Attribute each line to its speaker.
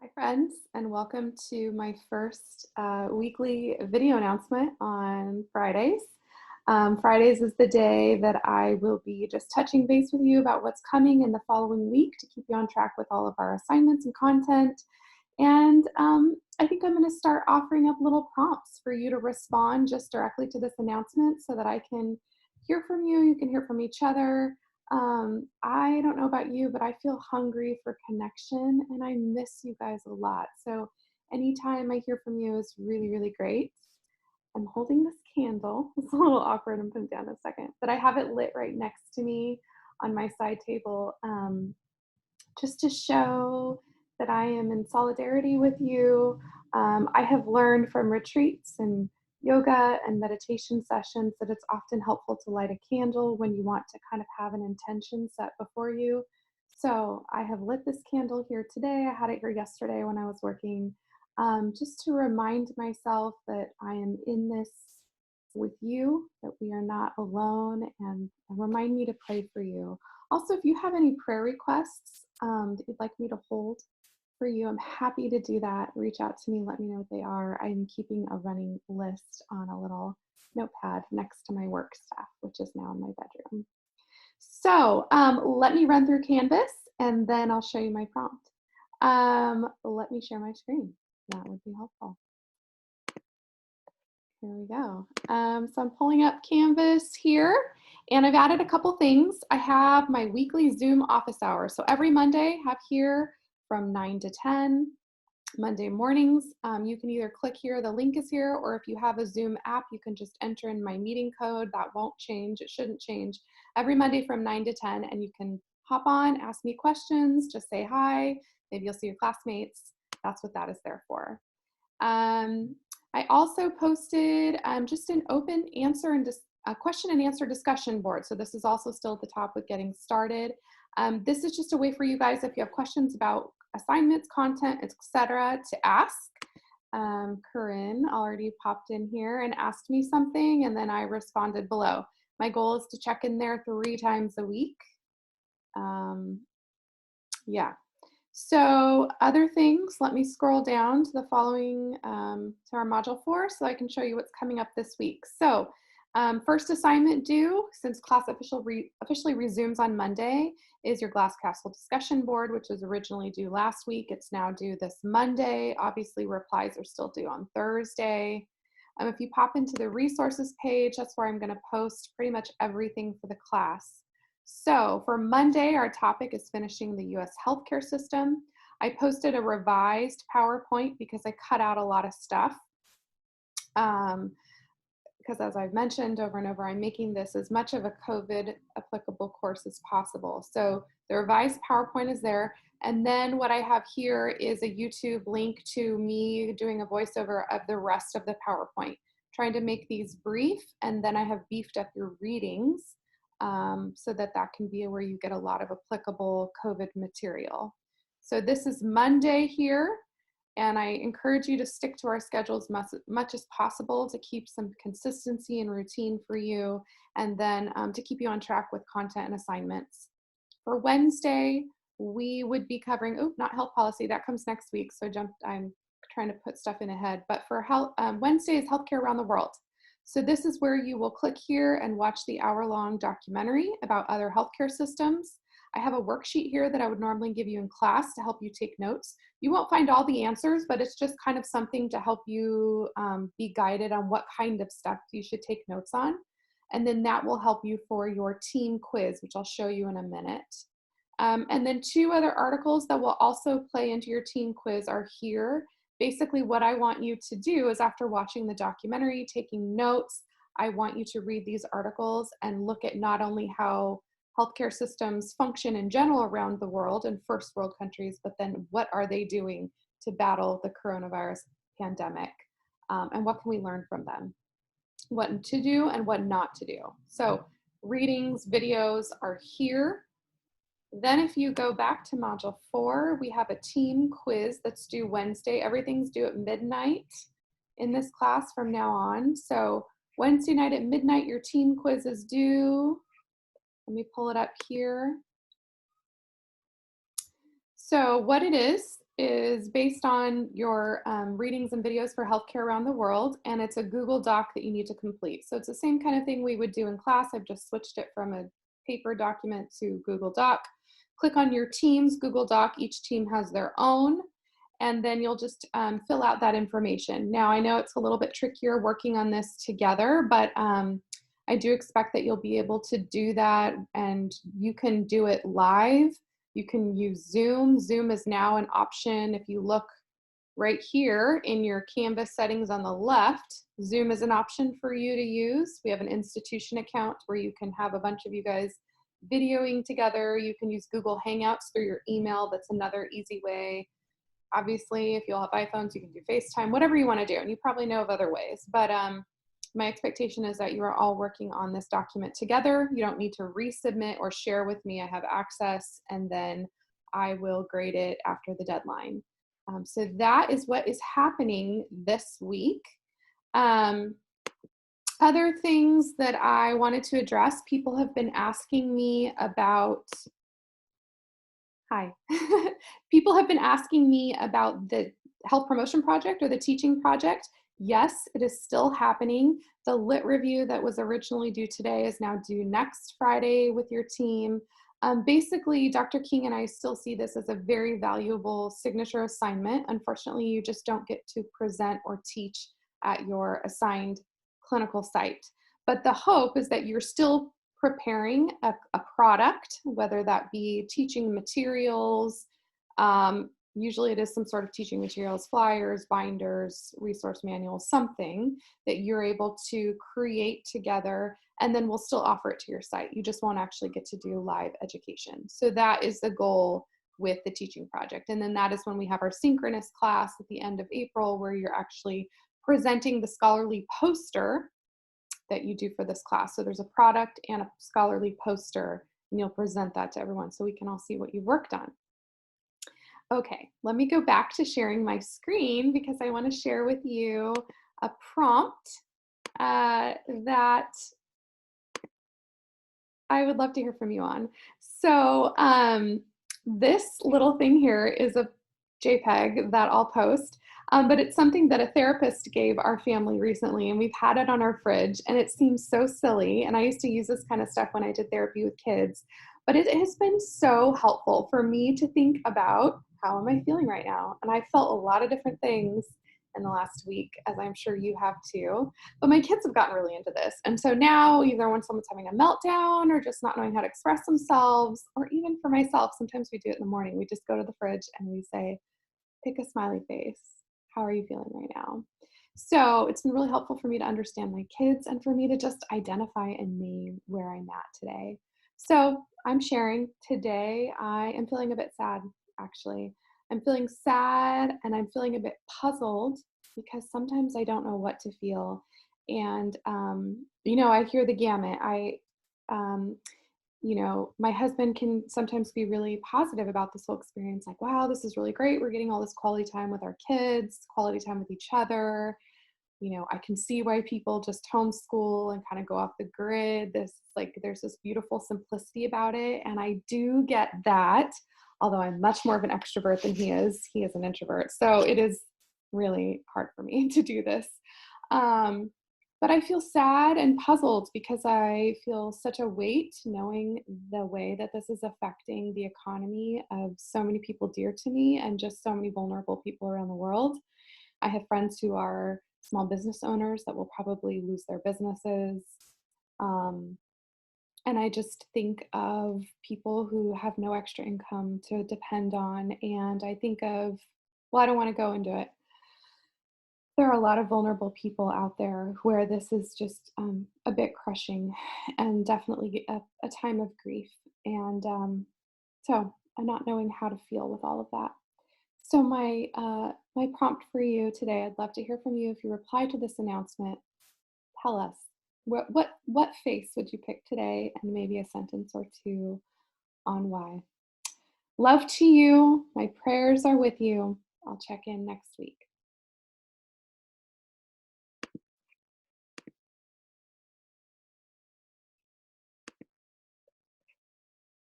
Speaker 1: Hi friends, and welcome to my first weekly video announcement on Fridays. Fridays is the day that I will be just touching base with you about what's coming in the following week to keep you on track with all of our assignments and content. And I think I'm going to start offering up little prompts for you to respond just directly to this announcement so that I can hear from you, you can hear from each other. I don't know about you, but I feel hungry for connection and I miss you guys a lot. So anytime I hear from you is really, really great. I'm holding this candle. It's a little awkward. I'm putting it down in a second, but I have it lit right next to me on my side table, just to show that I am in solidarity with you. I have learned from retreats and yoga and meditation sessions that it's often helpful to light a candle when you want to kind of have an intention set before you. So I have lit this candle here today. I had it here yesterday when I was working, just to remind myself that I am in this with you, that we are not alone, and remind me to pray for you. Also, if you have any prayer requests that you'd like me to hold for you, I'm happy to do that. Reach out to me, let me know what they are. I'm keeping a running list on a little notepad next to my work stuff, which is now in my bedroom. So let me run through Canvas and then I'll show you my prompt. Let me share my screen. That would be helpful. Here we go. So I'm pulling up Canvas here, and I've added a couple things. I have my weekly Zoom office hours. So every Monday, I have here from 9 to 10, Monday mornings. You can either click here, the link is here, or if you have a Zoom app, you can just enter in my meeting code. That won't change, it shouldn't change. Every Monday from 9 to 10, and you can hop on, ask me questions, just say hi. Maybe you'll see your classmates. That's what that is there for. I also posted just an open answer and a question and answer discussion board. So this is also still at the top with getting started. This is just a way for you guys, if you have questions about assignments, content, etc., to ask. Corinne already popped in here and asked me something, and then I responded below. My goal is to check in there 3 times a week. Yeah. So other things, let me scroll down to the following, to our module 4 so I can show you what's coming up this week. So first assignment due, since class officially resumes on Monday, is your Glass Castle discussion board, which was originally due last week. It's now due this Monday. Obviously, replies are still due on Thursday. If you pop into the resources page, that's where I'm going to post pretty much everything for the class. So for Monday, our topic is finishing the US healthcare system. I posted a revised PowerPoint because I cut out a lot of stuff. Because as I've mentioned over and over, I'm making this as much of a COVID applicable course as possible. So the revised PowerPoint is there. And then what I have here is a YouTube link to me doing a voiceover of the rest of the PowerPoint, trying to make these brief. And then I have beefed up your readings so that can be where you get a lot of applicable COVID material. So this is Monday here. And I encourage you to stick to our schedule as much as possible to keep some consistency and routine for you, and then to keep you on track with content and assignments. For Wednesday, we would be covering, not health policy, that comes next week, so I'm trying to put stuff in ahead. But for Wednesday is healthcare around the world. So this is where you will click here and watch the hour-long documentary about other healthcare systems. I have a worksheet here that I would normally give you in class to help you take notes. You won't find all the answers, but it's just kind of something to help you be guided on what kind of stuff you should take notes on. And then that will help you for your team quiz, which I'll show you in a minute. And then 2 other articles that will also play into your team quiz are here. Basically, what I want you to do is, after watching the documentary, taking notes, I want you to read these articles and look at not only how healthcare systems function in general around the world in first world countries, but then what are they doing to battle the coronavirus pandemic, and what can we learn from them? What to do and what not to do. So readings, videos are here. Then if you go back to module 4, we have a team quiz that's due Wednesday. Everything's due at midnight in this class from now on. So Wednesday night at midnight, your team quiz is due. Let me pull it up here. So what it is is based on your readings and videos for healthcare around the world, and it's a Google Doc that you need to complete. So it's the same kind of thing we would do in class. I've just switched it from a paper document to Google Doc. Click on your team's Google Doc. Each team has their own, and then you'll just fill out that information. Now, I know it's a little bit trickier working on this together, but I do expect that you'll be able to do that, and you can do it live. You can use Zoom. Zoom is now an option. If you look right here in your Canvas settings on the left, Zoom is an option for you to use. We have an institution account where you can have a bunch of you guys videoing together. You can use Google Hangouts through your email. That's another easy way. Obviously, if you all have iPhones, you can do FaceTime, whatever you want to do. And you probably know of other ways. But my expectation is that you are all working on this document together. You don't need to resubmit or share with me. I have access, and then I will grade it after the deadline. So that is what is happening this week. Other things that I wanted to address, people have been asking me about, hi. People have been asking me about the health promotion project or the teaching project. Yes, it is still happening. The lit review that was originally due today is now due next Friday with your team. Basically, Dr. King and I still see this as a very valuable signature assignment. Unfortunately, you just don't get to present or teach at your assigned clinical site. But the hope is that you're still preparing a product, whether that be teaching materials. Usually it is some sort of teaching materials, flyers, binders, resource manuals, something that you're able to create together, and then we'll still offer it to your site. You just won't actually get to do live education. So that is the goal with the teaching project. And then that is when we have our synchronous class at the end of April, where you're actually presenting the scholarly poster that you do for this class. So there's a product and a scholarly poster, and you'll present that to everyone so we can all see what you've worked on. Okay, let me go back to sharing my screen because I want to share with you a prompt that I would love to hear from you on. So this little thing here is a JPEG that I'll post, but it's something that a therapist gave our family recently, and we've had it on our fridge, and it seems so silly. And I used to use this kind of stuff when I did therapy with kids, but it has been so helpful for me to think about how am I feeling right now? And I felt a lot of different things in the last week, as I'm sure you have too. But my kids have gotten really into this. And so now, either when someone's having a meltdown or just not knowing how to express themselves, or even for myself, sometimes we do it in the morning. We just go to the fridge and we say, pick a smiley face. How are you feeling right now? So it's been really helpful for me to understand my kids and for me to just identify and name where I'm at today. So I'm sharing today. I am feeling a bit sad, actually. I'm feeling sad and I'm feeling a bit puzzled because sometimes I don't know what to feel. And, I hear the gamut. Um, my husband can sometimes be really positive about this whole experience. Like, wow, this is really great. We're getting all this quality time with our kids, quality time with each other. I can see why people just homeschool and kind of go off the grid. There's this beautiful simplicity about it. And I do get that, although I'm much more of an extrovert than he is. He is an introvert. So it is really hard for me to do this. But I feel sad and puzzled because I feel such a weight knowing the way that this is affecting the economy of so many people dear to me and just so many vulnerable people around the world. I have friends who are small business owners that will probably lose their businesses. And I just think of people who have no extra income to depend on. And I think of, well, I don't want to go into it. There are a lot of vulnerable people out there where this is just a bit crushing and definitely a time of grief. And so I'm not knowing how to feel with all of that. So my prompt for you today, I'd love to hear from you. If you reply to this announcement, tell us what face would you pick today, and maybe a sentence or two on why. Love to you. My prayers are with you. I'll check in next week.